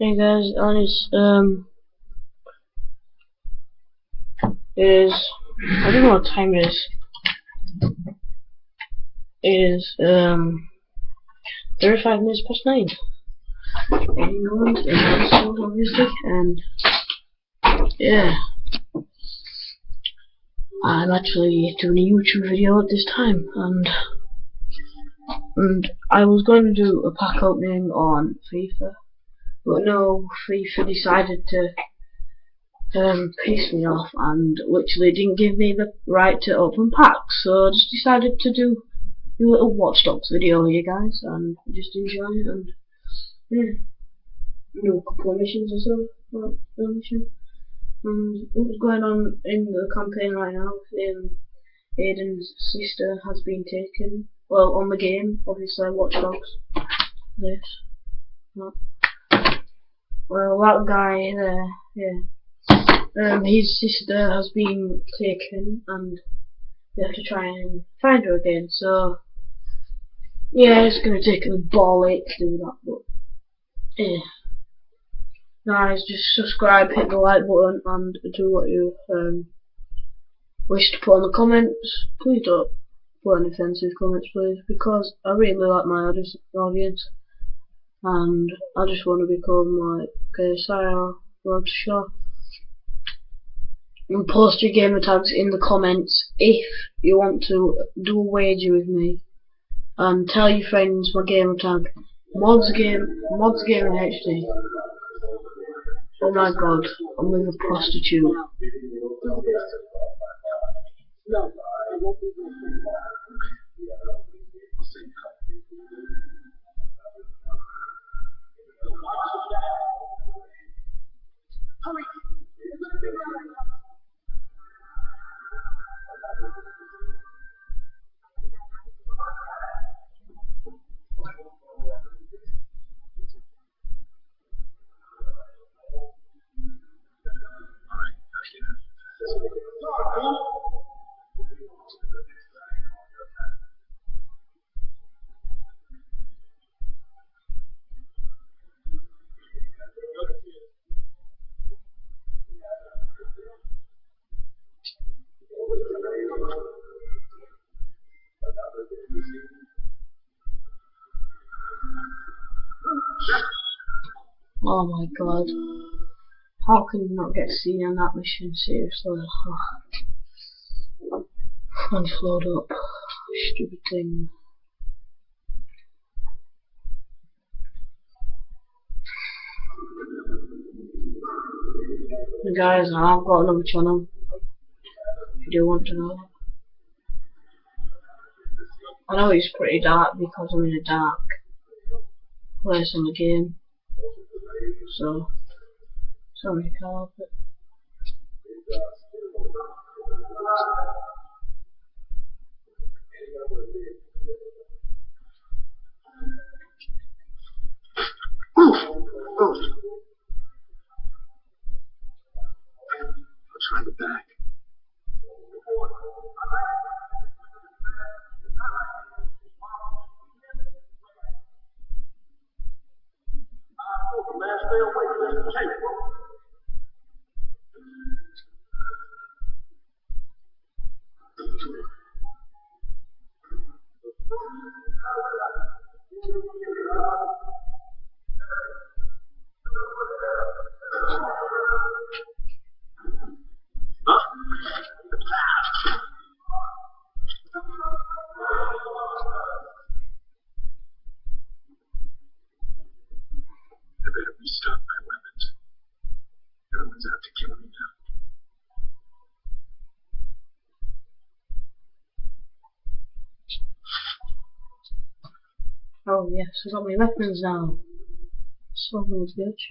Hey guys, and is I don't know what time it is. It is 35 minutes past 9. In England, in Bristol, obviously, and yeah, I'm actually doing a YouTube video at this time, and I was going to do a pack opening on FIFA, but no, FIFA decided to piss me off and literally didn't give me the right to open packs, so I just decided to do a little Watch Dogs video here, guys, and just enjoy it, and yeah, do a couple of missions or so. Well, mission. And what's going on in the campaign right now? Aiden's sister has been taken. Well, on the game, obviously, Watch Dogs. This. That. Well, that guy there, yeah. His sister has been taken, and we have to try and find her again. So, yeah, it's gonna take a ball ache to do that, but yeah. Guys, just subscribe, hit the like button, and do what you wish to put in the comments. Please don't put any offensive comments, please, because I really like my audience, and I just want to become like Sire Rodshaw. And post your gamer tags in the comments if you want to do a wager with me, and tell your friends my gamer tag ModzGamerHD. Oh my god, I'm with a prostitute. Oh my god. How can you not get seen on that mission? Seriously. Oh. And float up. Stupid thing. Guys, I've got another channel. If you do want to know. I know it's pretty dark because I'm in a dark place in the game. So, sorry, I can't help it. Let's try the back. I better restock my weapons. Everyone's out to kill me now. Oh yes, I got my weapons now. Someone's bitch.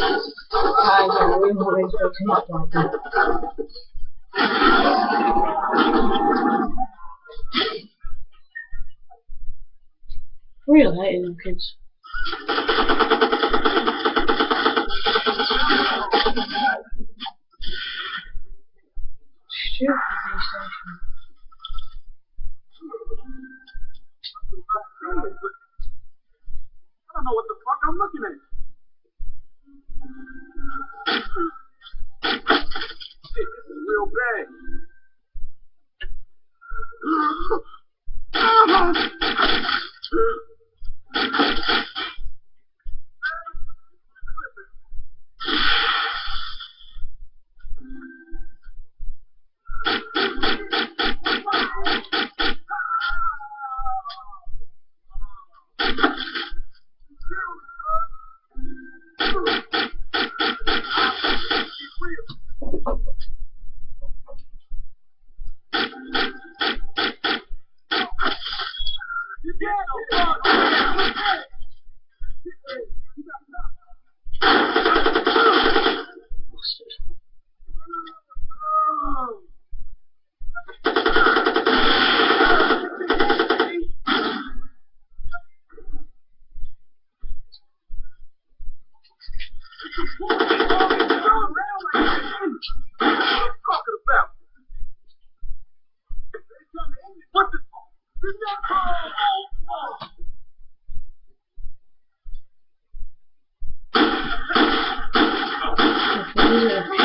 I know, we were expecting that to happen. Real hating them kids. Stupid PlayStation. I don't know what the fuck I'm looking at. Shit, this is real bad.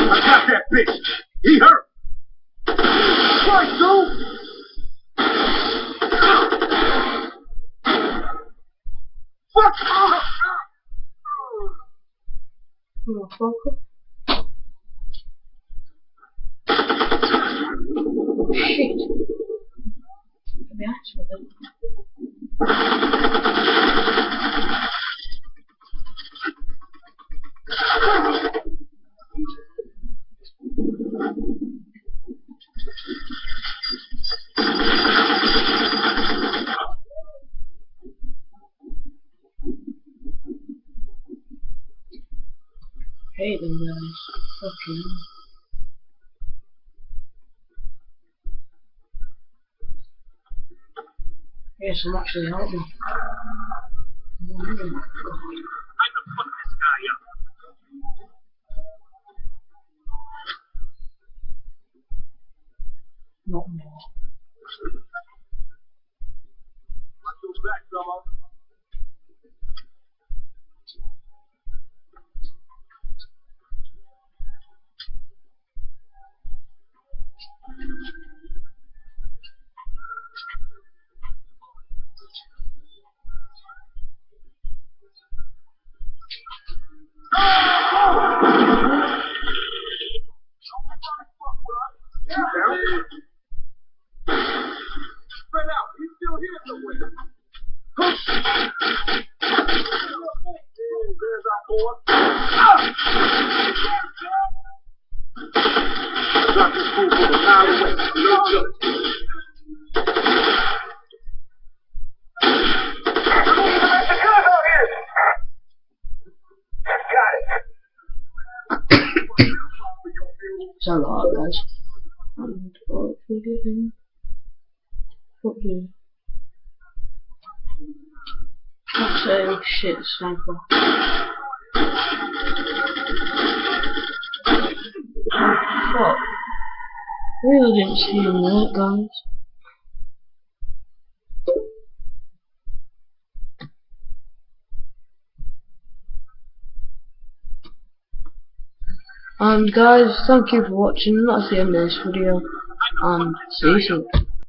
I got that bitch. He hurt. Right, dude. Fuck off. Motherfucker. Shit. Maybe I saw them. Hate them guys. Fucking hell. Yes, I'm actually helping. I can fuck this guy up. Not more. Watch your back, fella. Spread out. He's still here somewhere. There's our boy. Got this fool from a mile away. No good. It's a lot, guys. And what we getting? What do? Oh shit, sniper. Oh fuck. Really didn't see him there, guys. And guys, thank you for watching. That's the end of this video. And see you soon.